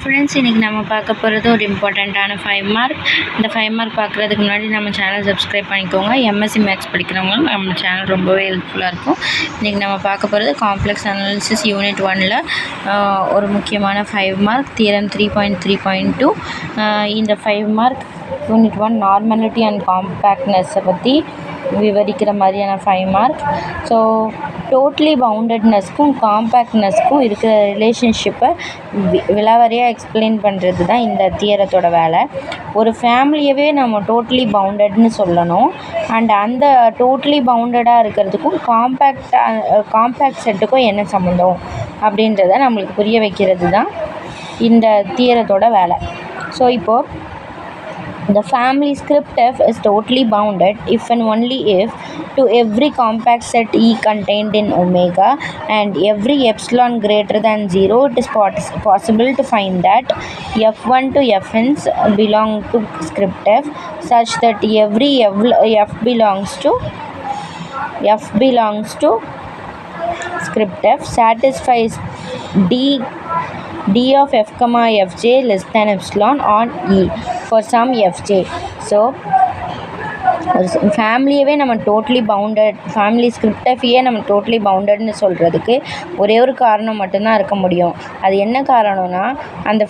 Friends, இன்றைக்கி நம்ம பார்க்க போகிறது ஒரு இம்பார்ட்டண்ட்டான 5 மார்க். இந்த 5 மார்க் பார்க்குறதுக்கு முன்னாடி நம்ம சேனல் சப்ஸ்கிரைப் பண்ணிக்கோங்க. எம்எஸ்சி மேத்ஸ் படிக்கிறவங்களும் நம்ம சேனல் ரொம்பவே ஹெல்ப்ஃபுல்லாக இருக்கும். இன்றைக்கி நம்ம பார்க்க போகிறது காம்ப்ளெக்ஸ் அனாலிசிஸ் யூனிட் 1ல் ஒரு முக்கியமான 5 மார்க் தியரம் 3.3.2. இந்த 5 மார்க் யூனிட் 1 நார்மாலிட்டி அண்ட் காம்பேக்ட்னஸை பற்றி விவரிக்கிற மாதிரியான 5 மார்க். ஸோ டோட்டலி பவுண்டட்னஸ்க்கும் காம்பேக்ட்னஸ்க்கும் இருக்கிற ரிலேஷன்ஷிப்பை விலாவரியாக எக்ஸ்பிளைன் பண்ணுறது தான் இந்த தியரத்தோட வேலை. ஒரு ஃபேமிலியவே நம்ம டோட்டலி பவுண்டட்னு சொல்லணும். அண்ட் அந்த டோட்டலி பவுண்டடாக இருக்கிறதுக்கும் காம்பேக்ட் செட்டுக்கும் என்ன சம்மந்தம் அப்படின்றத நம்மளுக்கு புரிய வைக்கிறது தான் இந்த தியரத்தோட வேலை. ஸோ இப்போது the family script F is totally bounded if and only if to every compact set E contained in omega and every epsilon greater than 0, it is possible to find that F1 to Fn's belong to script F such that every F belongs to script F satisfies D of F comma Fj less than epsilon on E for some Fj. So ஒரு ஃபேமிலியவே நம்ம totally bounded, family script FA நம்ம totally பவுண்டட்னு சொல்கிறதுக்கு ஒரே ஒரு காரணம் மட்டும்தான் இருக்க முடியும். அது என்ன காரணம்னா, அந்த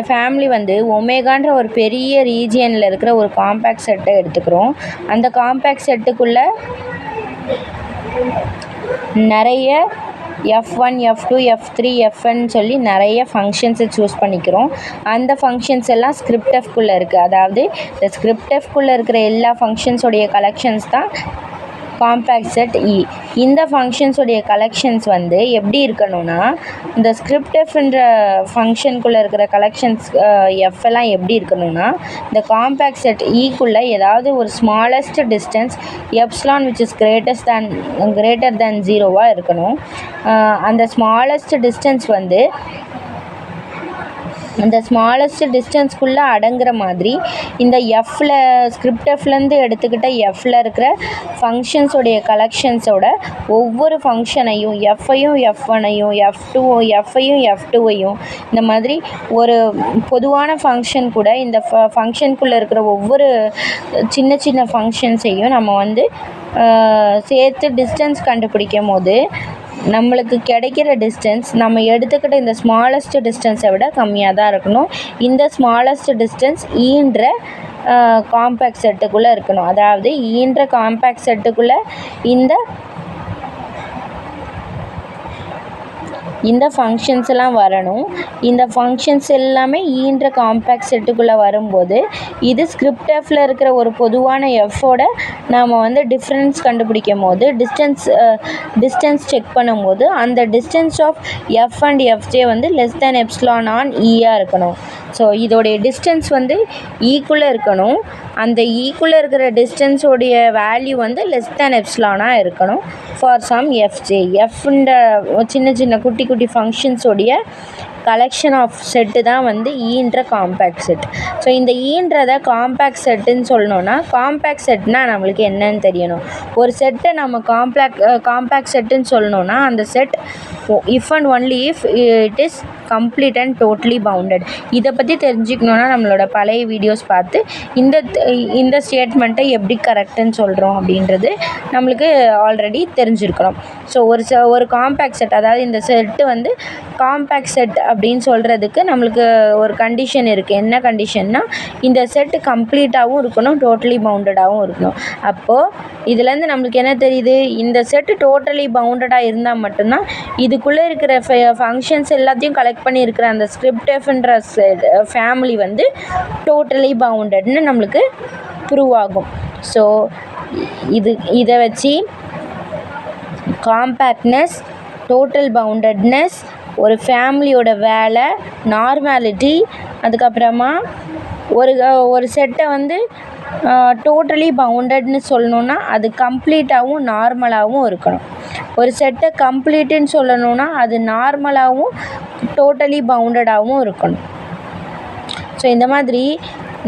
ஃபேமிலி வந்து ஒமேகான்ற ஒரு பெரிய ரீஜியனில் இருக்கிற ஒரு காம்பேக்ட் செட்டை எடுத்துக்கிறோம். அந்த காம்பேக்ட் செட்டுக்குள்ளே நிறைய F1, F2, F3, Fn சொல்லி நிறைய ஃபங்க்ஷன்ஸை சூஸ் பண்ணிக்கிறோம். அந்த ஃபங்க்ஷன்ஸ் எல்லாம் ஸ்கிரிப்ட் எஃப்குள்ளே இருக்குது. அதாவது இந்த ஸ்கிரிப்ட் எஃப்குள்ளே இருக்கிற எல்லா ஃபங்க்ஷன்ஸோடைய கலெக்ஷன்ஸ் தான் காம்பேக்ட் செட் இ. இந்த ஃபங்க்ஷன்ஸோடைய கலெக்ஷன்ஸ் வந்து எப்படி இருக்கணும்னா, இந்த ஸ்கிரிப்ட் எஃப்ன்ற ஃபங்க்ஷனுக்குள்ளே இருக்கிற கலெக்ஷன்ஸ் எஃப் எல்லாம் எப்படி இருக்கணும்னா, இந்த காம்பேக்ட் செட் ஈக்குள்ளே ஏதாவது ஒரு smallest distance epsilon which is greater than 0வாக இருக்கணும். அந்த ஸ்மாலஸ்ட் டிஸ்டன்ஸ் வந்து அந்த ஸ்மாலஸ்ட் டிஸ்டன்ஸ்குள்ளே அடங்குற மாதிரி இந்த ஸ்கிரிப்ட் எஃப்லேருந்து எடுத்துக்கிட்ட எஃப்பில் இருக்கிற ஃபங்க்ஷன்ஸோடைய கலெக்ஷன்ஸோட ஒவ்வொரு ஃபங்க்ஷனையும் எஃப்ஐயும் F1ஐயும் எஃப்ஐயும் F2ஐயும் இந்த மாதிரி ஒரு பொதுவான ஃபங்க்ஷன் கூட இந்த ஃபங்க்ஷனுக்குள்ளே இருக்கிற ஒவ்வொரு சின்ன சின்ன ஃபங்க்ஷன்ஸையும் நம்ம வந்து சேர்த்து டிஸ்டன்ஸ் கண்டுபிடிக்கும் போது நம்மளுக்கு கிடைக்கிற டிஸ்டன்ஸ் நம்ம எடுத்துக்கிட்ட இந்த ஸ்மாலஸ்ட் டிஸ்டன்ஸை விட கம்மியாக தான் இருக்கணும். இந்த ஸ்மாலஸ்ட் டிஸ்டன்ஸ் ஈன்ற காம்பேக்ட் செட்டுக்குள்ளே இருக்கணும். அதாவது ஈன்ற காம்பேக்ட் செட்டுக்குள்ளே இந்த ஃபங்க்ஷன்ஸ் எல்லாம் வரணும். இந்த ஃபங்க்ஷன்ஸ் எல்லாமே ஈன்ற காம்பேக்ட் செட்டுக்குள்ளே வரும்போது இது ஸ்கிரிப்ட் எஃப்பில் இருக்கிற ஒரு பொதுவான எஃப்போட நாம் வந்து டிஃப்ரென்ஸ் கண்டுபிடிக்கும் போது டிஸ்டன்ஸ் செக் பண்ணும்போது அந்த distance of F and FJ வந்து லெஸ் தேன் எப்சிலான் ஆன் ஈயாக இருக்கணும். ஸோ இதோடைய டிஸ்டன்ஸ் வந்து ஈக்குள்ளே இருக்கணும். அந்த ஈக்குள்ளே இருக்கிற டிஸ்டன்ஸோடைய வேல்யூ வந்து லெஸ் தேன் எப்சிலானாக இருக்கணும் ஃபார் சம் எஃப்ஜே. எஃப்ன்ற சின்ன சின்ன குட்டி குட்டி ஃபங்க்ஷன்ஸோடைய கலெக்ஷன் ஆஃப் செட்டு தான் வந்து ஈன்ற காம்பேக்ட் செட். ஸோ இந்த ஈன்றதை காம்பேக்ட் செட்டுன்னு சொல்லணுன்னா, காம்பேக்ட் செட்னால் நம்மளுக்கு என்னன்னு தெரியணும். ஒரு செட்டை நம்ம காம்பேக்ட் செட்டுன்னு சொல்லணுன்னா அந்த set if and only if it is complete and totally bounded. இதை பற்றி தெரிஞ்சுக்கணுன்னா நம்மளோட பழைய வீடியோஸ் பார்த்து இந்த ஸ்டேட்மெண்ட்டை எப்படி கரெக்டுன்னு சொல்கிறோம் அப்படின்றது நம்மளுக்கு ஆல்ரெடி தெரிஞ்சிருக்கணும். ஸோ ஒரு காம்பேக்ட் செட், அதாவது இந்த செட்டு வந்து காம்பேக்ட் செட் அப்படின்னு சொல்கிறதுக்கு நம்மளுக்கு ஒரு கண்டிஷன் இருக்குது. என்ன கண்டிஷன்னா, இந்த செட்டு கம்ப்ளீட்டாகவும் இருக்கணும், டோட்டலி பவுண்டடாகவும் இருக்கணும். அப்போது இதுலேருந்து நம்மளுக்கு என்ன தெரியுது, இந்த செட்டு டோட்டலி பவுண்டடாக இருந்தால் மட்டும்தான் இதுக்குள்ளே இருக்கிற ஃபங்க்ஷன்ஸ் எல்லாத்தையும் கலெக்ட் பண்ணியிருக்கிற அந்த ஸ்கிரிப்ட் எஃப்ன்ற ஃபேமிலி வந்து டோட்டலி பவுண்டட்னு நம்மளுக்கு ப்ரூவ் ஆகும். ஸோ இதை வச்சு காம்பேக்ட்னஸ், டோட்டல் பவுண்டட்னஸ், ஒரு ஃபேமிலியோட வேலை, நார்மாலிட்டி, அதுக்கப்புறமா ஒரு செட்டை வந்து டோட்டலி பவுண்டட்னு சொல்லணுன்னா அது கம்ப்ளீட்டாகவும் நார்மலாகவும் இருக்கணும். ஒரு செட்டை கம்ப்ளீட்டுன்னு சொல்லணுன்னா அது நார்மலாகவும் டோட்டலி பவுண்டடாகவும் இருக்கணும். ஸோ இந்த மாதிரி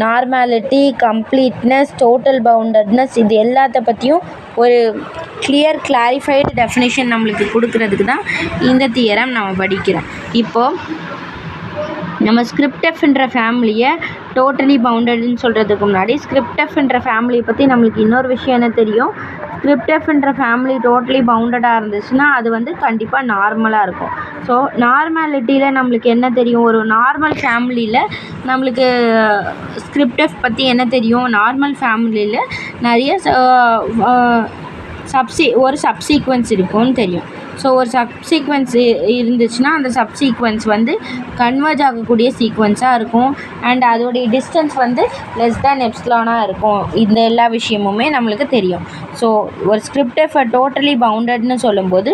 நார்மாலிட்டி, கம்ப்ளீட்னஸ், டோட்டல் பவுண்டட்னஸ் இது எல்லாத்த பற்றியும் ஒரு கிளாரிஃபைடு டெஃபினேஷன் நம்மளுக்கு கொடுக்கறதுக்கு தான் இந்த தியரம் நம்ம படிக்கிறோம். இப்போது நம்ம ஸ்கிரிப்டெஃப்ன்ற ஃபேமிலியை டோட்டலி பவுண்டட்னு சொல்கிறதுக்கு முன்னாடி ஸ்கிரிப்டெஃப்ன்ற ஃபேமிலியை பற்றி நம்மளுக்கு இன்னொரு விஷயம் என்ன தெரியும், ஸ்கிரிப்டெஃப்ன்ற ஃபேமிலி டோட்டலி பவுண்டடாக இருந்துச்சுன்னா அது வந்து கண்டிப்பாக நார்மலாக இருக்கும். ஸோ நார்மாலிட்டியில் நம்மளுக்கு என்ன தெரியும், ஒரு நார்மல் ஃபேமிலியில் நம்மளுக்கு ஸ்கிரிப்டெஃப் பற்றி என்ன தெரியும், நார்மல் ஃபேமிலியில் நிறைய ஒரு சப்சீக்வன்ஸ் இருக்கும்னு தெரியும். ஸோ ஒரு சப்சீக்வன்ஸ் இருந்துச்சுன்னா அந்த சப்சீக்வன்ஸ் வந்து கன்வர்ஜ் ஆகக்கூடிய சீக்வன்ஸாக இருக்கும் அண்ட் அதோடைய டிஸ்டன்ஸ் வந்து லெஸ் தேன் எப்சிலானாக இருக்கும். இந்த எல்லா விஷயமுமே நம்மளுக்கு தெரியும். ஸோ ஒரு ஸ்கிரிப்டெஃபை டோட்டலி பவுண்டட்னு சொல்லும்போது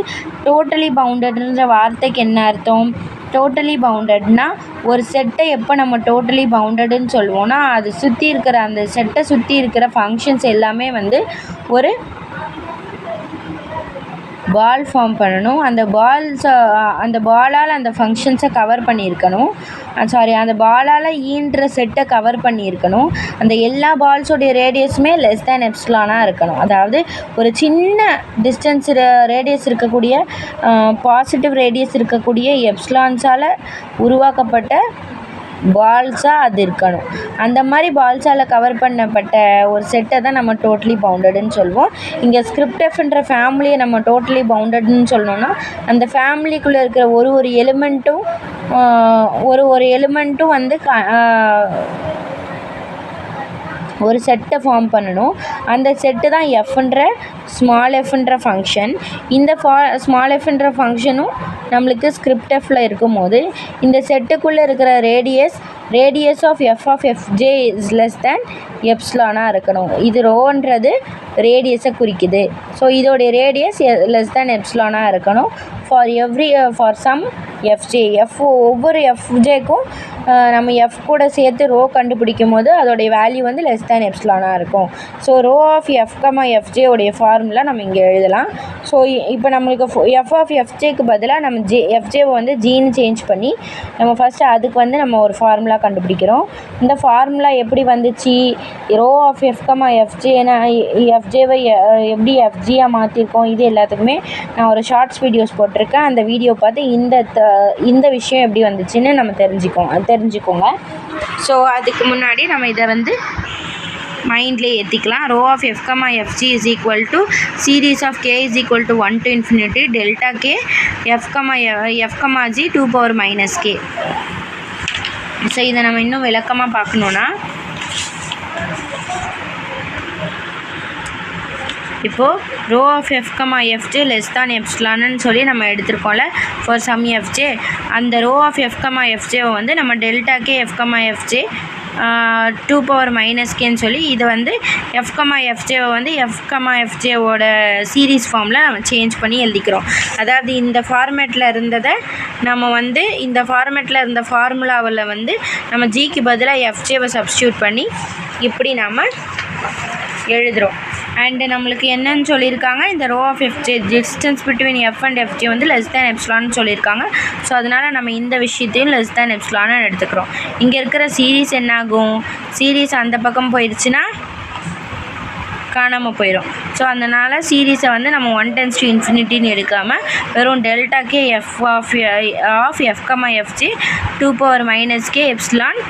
டோட்டலி பவுண்டட்ன்ற வார்த்தைக்கு என்ன அர்த்தம், டோட்டலி பவுண்டட்னா ஒரு செட்டை எப்போ நம்ம டோட்டலி பவுண்டடுன்னு சொல்லுவோம்னா அது சுற்றி இருக்கிற அந்த செட்டை சுற்றி இருக்கிற ஃபங்க்ஷன்ஸ் எல்லாமே வந்து ஒரு பால் ஃபார்ம் பண்ணணும். அந்த பாலால் அந்த ஃபங்க்ஷன்ஸை கவர் பண்ணியிருக்கணும். அந்த பாலால் ஈன்ற செட்டை கவர் பண்ணியிருக்கணும். அந்த எல்லா பால்ஸோடைய ரேடியஸுமே லெஸ் தேன் எப்சிலானாக இருக்கணும். அதாவது ஒரு சின்ன டிஸ்டன்ஸ் ரேடியஸ் இருக்கக்கூடிய பாசிட்டிவ் ரேடியஸ் இருக்கக்கூடிய எப்சிலான்ஸால் உருவாக்கப்பட்ட பால்ஸாக அது இருக்கணும். அந்த மாதிரி பால்ஸால் கவர் பண்ணப்பட்ட ஒரு செட்டை தான் நம்ம டோட்டலி பவுண்டடுன்னு சொல்லுவோம். இங்கே ஸ்கிரிப்டெஃப்ன்ற ஃபேமிலியை நம்ம டோட்டலி பவுண்டடுன்னு சொல்லணும்னா அந்த ஃபேமிலிக்குள்ளே இருக்கிற ஒரு எலிமெண்ட்டும் வந்து ஒரு செட்டை ஃபார்ம் பண்ணணும். அந்த செட்டு தான் ஸ்மால் எஃப்ன்ற ஃபங்க்ஷன். இந்த ஸ்மால் எஃப்ன்ற ஃபங்க்ஷனும் நம்மளுக்கு ஸ்கிரிப்டெஃப்பில் இருக்கும்போது இந்த செட்டுக்குள்ளே இருக்கிற radius of F J is less than எப்சிலானாக இருக்கணும். இது ரோன்றது ரேடியஸை குறிக்குது. ஸோ இதோடைய ரேடியஸ் லெஸ் தேன் எப்சிலானாக இருக்கணும் ஃபார் சம் எஃப்ஜே. ஒவ்வொரு எஃப்ஜேக்கும் நம்ம எஃப் கூட சேர்த்து ரோ கண்டுபிடிக்கும் போது அதோடைய வேல்யூ வந்து லெஸ் தேன் எப்சிலானாக இருக்கும். So rho of F FJ உடைய ஃபார்முலா நம்ம இங்கே எழுதலாம். ஸோ இப்போ நம்மளுக்கு எஃப்ஜேக்கு பதிலாக நம்ம எஃப்ஜேவை வந்து ஜீன்னு சேஞ்ச் பண்ணி நம்ம ஃபஸ்ட்டு அதுக்கு வந்து நம்ம ஒரு ஃபார்முலா கண்டுபிடிக்கிறோம். இந்த ஃபார்முலா எப்படி வந்துச்சு, ரோ ஆஃப் எஃப்ஜேனா எஃப்ஜேவை எப்படி எஃப்ஜியாக மாற்றிருக்கோம், இது எல்லாத்துக்குமே நான் ஒரு ஷார்ட்ஸ் வீடியோஸ் போட்டிருக்கேன். அந்த வீடியோ பார்த்து இந்த விஷயம் எப்படி வந்துச்சுன்னு நம்ம தெரிஞ்சுக்கோங்க. ஸோ அதுக்கு முன்னாடி நம்ம இதை வந்து மைண்ட்லேயே ஏற்றிக்கலாம். Rho of F G is equal to series of K is equal to 1 to infinity delta K F G 2⁻⁻k. So இதை நம்ம இன்னும் விளக்கமாக பார்க்கணுன்னா இப்போது ரோ ஆஃப் எஃப்ஜே லெஸ் தான் எப்சிலான்னு சொல்லி நம்ம எடுத்துருக்கோம்ல ஃபார் சம் எஃப்ஜே. அந்த ரோ ஆஃப் எஃப்ஜேவை வந்து நம்ம டெல்டா கே எஃப்ஜே 2⁻⁻kன்னு சொல்லி இதை வந்து எஃப்ஜேவை வந்து எஃப்ஜேவோட சீரீஸ் ஃபார்மில் நம்ம சேஞ்ச் பண்ணி எழுதிக்கிறோம். அதாவது இந்த ஃபார்மேட்டில் இருந்ததை நம்ம வந்து இந்த ஃபார்மேட்டில் இருந்த ஃபார்முலாவில் வந்து நம்ம ஜிக்கு பதிலாக எஃப்ஜேவை சப்ஸ்டியூட் பண்ணி இப்படி நம்ம எழுதுகிறோம். அண்டு நம்மளுக்கு என்னன்னு சொல்லியிருக்காங்க, இந்த rho of FJ distance between F and FJ வந்து லெஸ் தேன் எப்சிலான்னு சொல்லியிருக்காங்க. ஸோ அதனால் நம்ம இந்த விஷயத்தையும் லெஸ் தேன் எப்சிலான்னு எடுத்துக்கிறோம். இங்கே இருக்கிற சீரீஸ் என்னாகும், சீரீஸ் அந்த பக்கம் போயிடுச்சுன்னா காணாமல் போயிடும். ஸோ அதனால் சீரீஸை வந்து நம்ம 1 tends to infinity எடுக்காமல் வெறும் delta K of F J 2⁻⁻k epsilon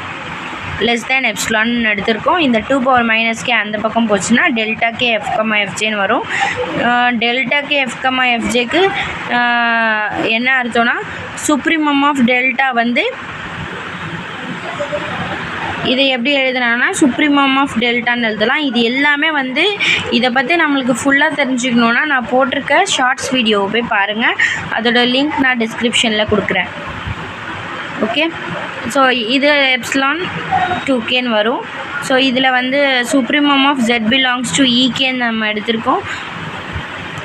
less than எப்சிலான்னு எடுத்திருக்கோம். இந்த 2⁻⁻k அந்த பக்கம் போச்சுன்னா டெல்டா கே எஃப்ஜேன்னு வரும். டெல்டா கே எஃப்ஜேக்கு என்ன அர்த்தம்னா சுப்ரீமம் ஆஃப் டெல்டா வந்து இதை எப்படி எழுதுனாங்கன்னா சுப்ரீமம் ஆஃப் டெல்டான்னு எழுதலாம். இது எல்லாமே வந்து இதை பற்றி நம்மளுக்கு ஃபுல்லாக தெரிஞ்சுக்கணுன்னா நான் போட்டிருக்க ஷார்ட்ஸ் வீடியோவை போய் பாருங்கள். அதோட லிங்க் நான் டிஸ்கிரிப்ஷனில் கொடுக்குறேன். ஓகே, ஸோ இது எப்சிலான் 2kன்னு வரும். ஸோ இதில் வந்து supremum of z belongs to ஈகேன்னு நம்ம எடுத்திருக்கோம்.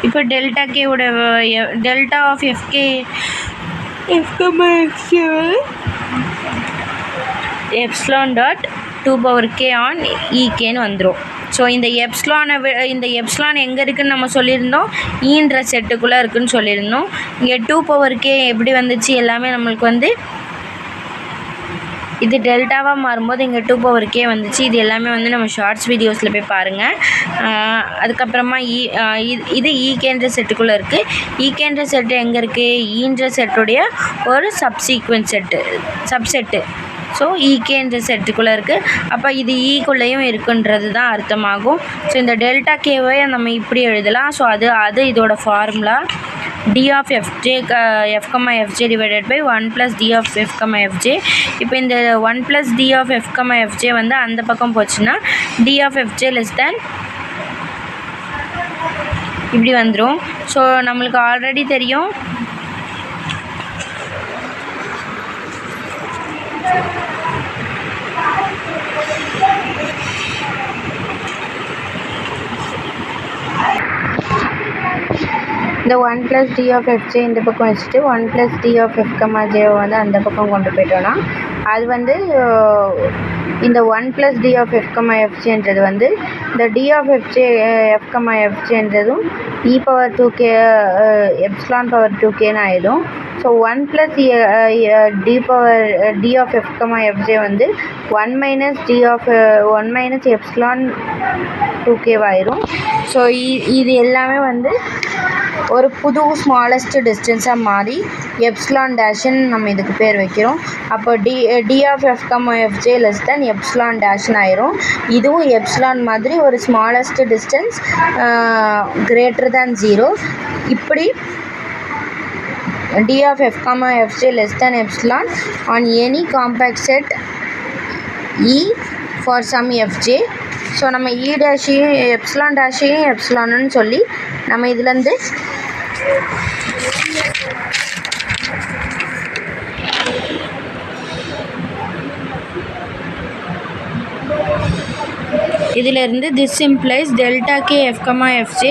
இப்போ டெல்டா கேவோட delta of epsilon dot 2k ஆன் ஈகேன்னு வந்துடும். ஸோ இந்த எப்சிலான் எங்கே இருக்குதுன்னு நம்ம சொல்லியிருந்தோம், ஈன்ற செட்டுக்குள்ளே இருக்குதுன்னு சொல்லியிருந்தோம். இங்கே 2k எப்படி வந்துச்சு, எல்லாமே நம்மளுக்கு வந்து இது டெல்டாவாக மாறும்போது இங்கே 2 பவர் k வந்துச்சு. இது எல்லாமே வந்து நம்ம ஷார்ட்ஸ் வீடியோஸில் போய் பாருங்கள். அதுக்கப்புறமா இது ஈகேன்ற செட்டுக்குள்ளே இருக்குது. ஈகேன்ற செட்டு எங்கே இருக்குது? ஈன்ற செட்டுடைய ஒரு சப்செட்டு. ஸோ ஈகேன்ற செட்டுக்குள்ளே இருக்குது. அப்போ இது ஈக்குள்ளேயும் இருக்குன்றது தான் அர்த்தமாகும். ஸோ இந்த டெல்டா கேவை நம்ம இப்படி எழுதலாம். ஸோ அது இதோட formula d of fj f, fj divided by 1 plus d of f, fj. இப்போ இந்த 1 plus d of f, fj வந்து அந்த பக்கம் போச்சுன்னா d of fj less than இப்படி வந்துடும். ஸோ நம்மளுக்கு ஆல்ரெடி தெரியும் இந்த 1 plus d of fj இந்த பக்கம் வச்சுட்டு 1 plus d of f, j வந்து அந்த பக்கம் கொண்டு போயிட்டோன்னா அது வந்து இந்த 1 plus d of f, fjன்றது வந்து இந்த d of fj f, fjன்றதும் e power 2k epsilon power 2kன்னு ஆயிடும். So 1 plus d of f, fj வந்து 1 minus epsilon 2k ஆயிரும். ஸோ இது எல்லாமே வந்து ஒரு புது ஸ்மாலஸ்ட் டிஸ்டன்ஸாக மாறி எப்சிலான் டேஷ்ன்னு நம்ம இதுக்கு பேர் வைக்கிறோம். அப்போ d of f, fj less than epsilon டேஷ்ன்னு ஆயிரும். இதுவும் எப்சிலான் மாதிரி ஒரு ஸ்மாலஸ்ட் டிஸ்டன்ஸ் கிரேட்டர் தேன் 0. இப்படி d of f, fj less than epsilon on any compact set E for some fj. So நம்ம E டேஷையும் எப்சிலான் டேஷையும் எப்சிலான்னு சொல்லி நம்ம இதுலேருந்து இதிலிருந்து this implies delta k f, fj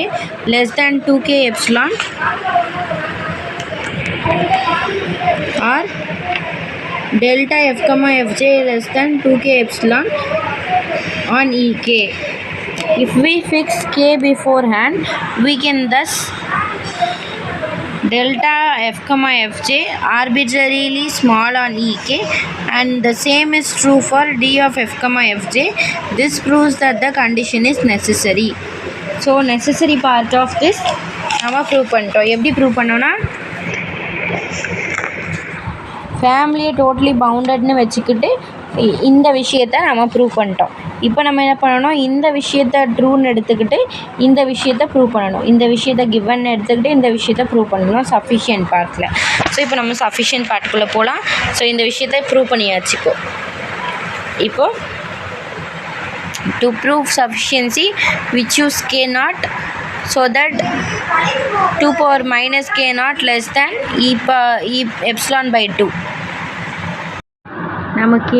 less than 2k epsilon or delta f, fj less than 2k epsilon on ek. If we fix k beforehand, we can thus delta f, fj arbitrarily small on ek, and the same is true for d of f, fj. This proves that the condition is necessary. So necessary part of this நம்ம prove பண்ணிட்டோம். எப்படி prove பண்ணோன்னா ஃபேமிலியை totally பவுண்டட்னு வச்சுக்கிட்டு இந்த விஷயத்தை நம்ம prove பண்ணிட்டோம். இப்போ நம்ம என்ன பண்ணணும்? இந்த விஷயத்தை ட்ரூன்னு எடுத்துக்கிட்டு இந்த விஷயத்தை ப்ரூவ் பண்ணணும். இந்த விஷயத்தை கிவன் எடுத்துக்கிட்டு இந்த விஷயத்தை ப்ரூவ் பண்ணணும் சஃபிஷியன்ட் பார்ட்டில். ஸோ இப்போ நம்ம சஃபிஷியன்ட் பார்ட்டுக்குள்ளே போகலாம். ஸோ இந்த விஷயத்தை ப்ரூவ் பண்ணியாச்சுக்கோ. இப்போது to prove sufficiency we choose k naught so that 2 power minus k naught less than e epsilon by 2. நம்ம k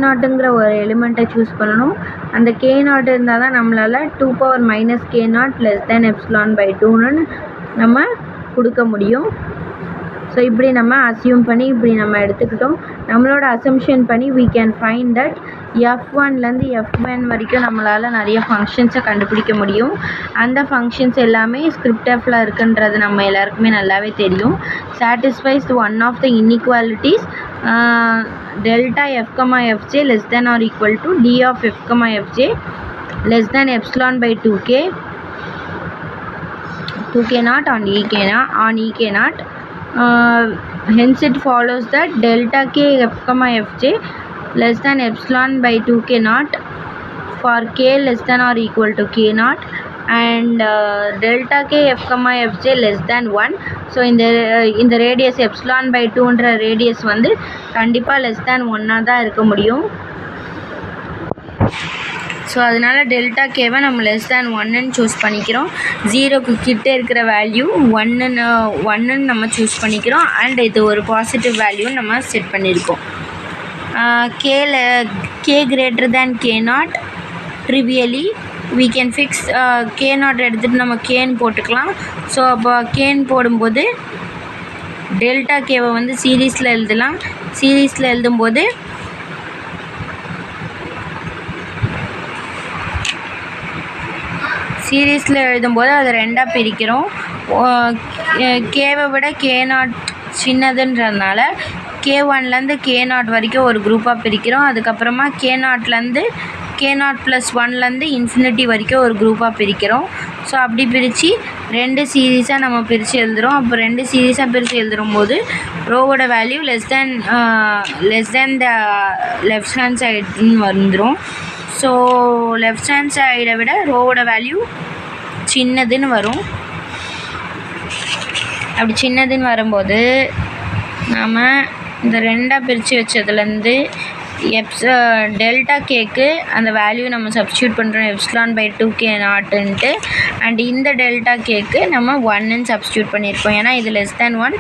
நாட்டுங்கிற ஒரு எலிமெண்ட்டை சூஸ் பண்ணணும். அந்த k நாட் இருந்தால் தான் நம்மளால் 2 power minus k naught less than epsilon by 2ன்னு நம்ம கொடுக்க முடியும். ஸோ இப்படி நம்ம அசியூம் பண்ணி இப்படி நம்ம எடுத்துக்கிட்டோம். நம்மளோட அசம்ஷன் பண்ணி we can find that f1லேருந்து fn வரைக்கும் நம்மளால் நிறைய ஃபங்க்ஷன்ஸை கண்டுபிடிக்க முடியும். அந்த ஃபங்க்ஷன்ஸ் எல்லாமே ஸ்கிரிப்ட் எஃப்பில் இருக்குன்றது நம்ம எல்லாருக்குமே நல்லாவே தெரியும். Satisfies one of the inequalities delta f, fj less than or equal to d of f, fj less than epsilon by 2k naught on ek naught. Hence it follows that delta k f, fj less than epsilon by 2k naught for k less than or equal to k naught, and delta k f, fj less than 1. So இந்த radius epsilon by 2ன்ற radius வந்து கண்டிப்பாக less than 1ஆக தான் இருக்க முடியும். So அதனால் delta கேவை நம்ம less than 1ன்னு choose பண்ணிக்கிறோம். 0க்கு கிட்டே இருக்கிற வேல்யூ 1ன்னு நம்ம சூஸ் பண்ணிக்கிறோம். அண்ட் இது ஒரு பாசிட்டிவ் வேல்யூன்னு நம்ம செட் பண்ணியிருக்கோம். k greater than k naught trivially we can fix k naught எடுத்துகிட்டு நம்ம கேன்னு போட்டுக்கலாம். ஸோ அப்போ கேன்னு போடும்போது டெல்டா கேவை வந்து சீரீஸில் எழுதலாம். சீரீஸில் எழுதும்போது அதை ரெண்டாக பிரிக்கிறோம். கேவை விட k naught சின்னதுன்றதுனால K1லேருந்து K0 வரைக்கும் ஒரு குரூப்பாக பிரிக்கிறோம். அதுக்கப்புறமா K0லேருந்து K0+1லேருந்து இன்ஃபினிட்டி வரைக்கும் ஒரு குரூப்பாக பிரிக்கிறோம். ஸோ அப்படி பிரித்து 2 சீரீஸாக நம்ம பிரித்து எழுதுகிறோம். அப்போ 2 சீரீஸாக பிரித்து எழுதும்போது ரோவோட value less than the left hand சைடுன்னு வந்துடும். ஸோ லெஃப்ட் ஹேண்ட் சைடை விட ரோவோட வேல்யூ சின்னதுன்னு வரும். அப்படி சின்னதுன்னு வரும்போது நாம் இந்த 2ஆக பிரித்து வச்சதுலேருந்து டெல்டா கேக்கு அந்த வேல்யூ நம்ம சப்ஸ்டியூட் பண்ணுறோம் ε/2k0 அண்ட் இந்த டெல்டா கேக்கு நம்ம 1ன்னு சப்ஸ்டியூட் பண்ணியிருக்கோம். ஏன்னா இது <1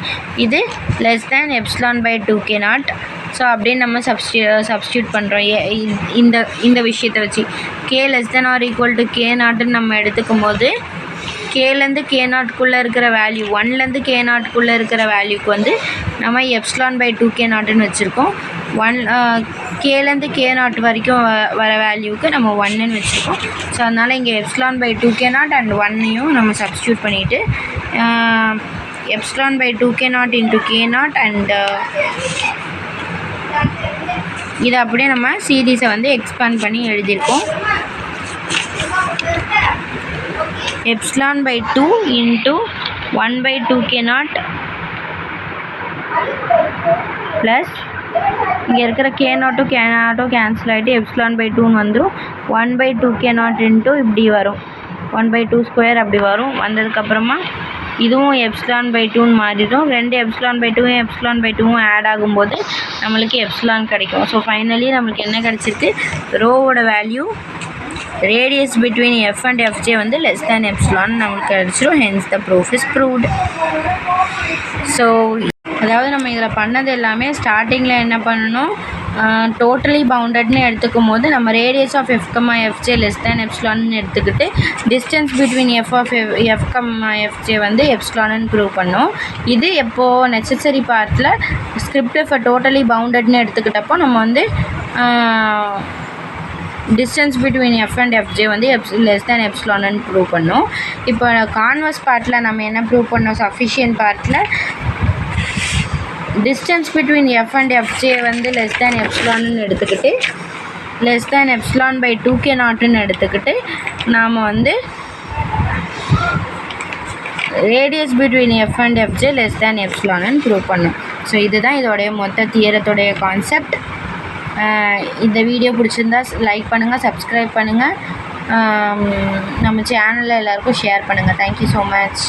இது <2k0. ஸோ அப்படின்னு நம்ம சப்ஸ்டியூட் பண்ணுறோம். இந்த விஷயத்தை வச்சு k<k0 நம்ம எடுத்துக்கும் போது Kலேருந்து K0க்குள்ளே இருக்கிற வேல்யூ 1லேருந்து K0க்குள்ளே இருக்கிற வேல்யூக்கு வந்து நம்ம ε/2k0ன்னு வச்சுருக்கோம். Kலேருந்து K0 வரைக்கும் வர வேல்யூவுக்கு நம்ம 1ன்னு வச்சுருக்கோம். ஸோ அதனால் இங்கே ε/2k0 அண்ட் 1ஐயும் நம்ம சப்ஸ்டியூட் பண்ணிவிட்டு ε/2k0 × k0 அண்ட் இதை அப்படியே நம்ம சீரீஸை வந்து எக்ஸ்பேண்ட் பண்ணி எழுதியிருக்கோம். ε/2 × 1/2k0 ப்ளஸ் இங்கே இருக்கிற k0 கேன்சல் ஆகிட்டு ε/2ன்னு வந்துடும். 1/2k0 இப்படி வரும், 1/2² அப்படி வரும். வந்ததுக்கப்புறமா இதுவும் ε/2ன்னு மாறிடும். 2 ε/2வும் ஆட் ஆகும்போது நம்மளுக்கு கிடைக்கும். ஸோ ஃபைனலி நம்மளுக்கு என்ன கிடச்சிருக்கு, ரோவோட value radius between f and fj வந்து less than epsilon நமக்கு கிடச்சிரும். hence the proof is proved. So அதாவது நம்ம இதில் பண்ணது எல்லாமே ஸ்டார்டிங்கில் என்ன பண்ணணும், டோட்டலி பவுண்டட்னு எடுத்துக்கும் போது நம்ம radius of f, fj less than எப்சிலான்னு எடுத்துக்கிட்டு டிஸ்டன்ஸ் பிட்வீன் f, fj வந்து எப்சிலான்னு ப்ரூவ் பண்ணோம். இது எப்போது நெசசரி பார்ட்டில் ஸ்கிரிப்ட் எஃப் டோட்டலி பவுண்டட்னு எடுத்துக்கிட்டப்போ நம்ம வந்து distance between f and fj வந்து லெஸ் தேன் எப்சிலான்னு ப்ரூவ் பண்ணோம். இப்போ கான்வர்ஸ் பார்ட்டில் நம்ம என்ன ப்ரூவ் பண்ணோம், சஃபிஷியன்ட் பார்ட்டில் distance between f and fj வந்து லெஸ் தேன் எப்சிலான்னு எடுத்துக்கிட்டு லெஸ் தேன் ε/2k0ன்னு எடுத்துக்கிட்டு நாம் வந்து radius between f and fj less than எப்சிலான்னு ப்ரூவ் பண்ணோம். ஸோ இதுதான் இதோடைய மொத்த தியரத்தோடைய கான்செப்ட். இந்த வீடியோ பிடிச்சிருந்தா லைக் பண்ணுங்கள், சப்ஸ்கிரைப் பண்ணுங்கள், நம்ம சேனலில் எல்லாருக்கும் ஷேர் பண்ணுங்கள். Thank you so much.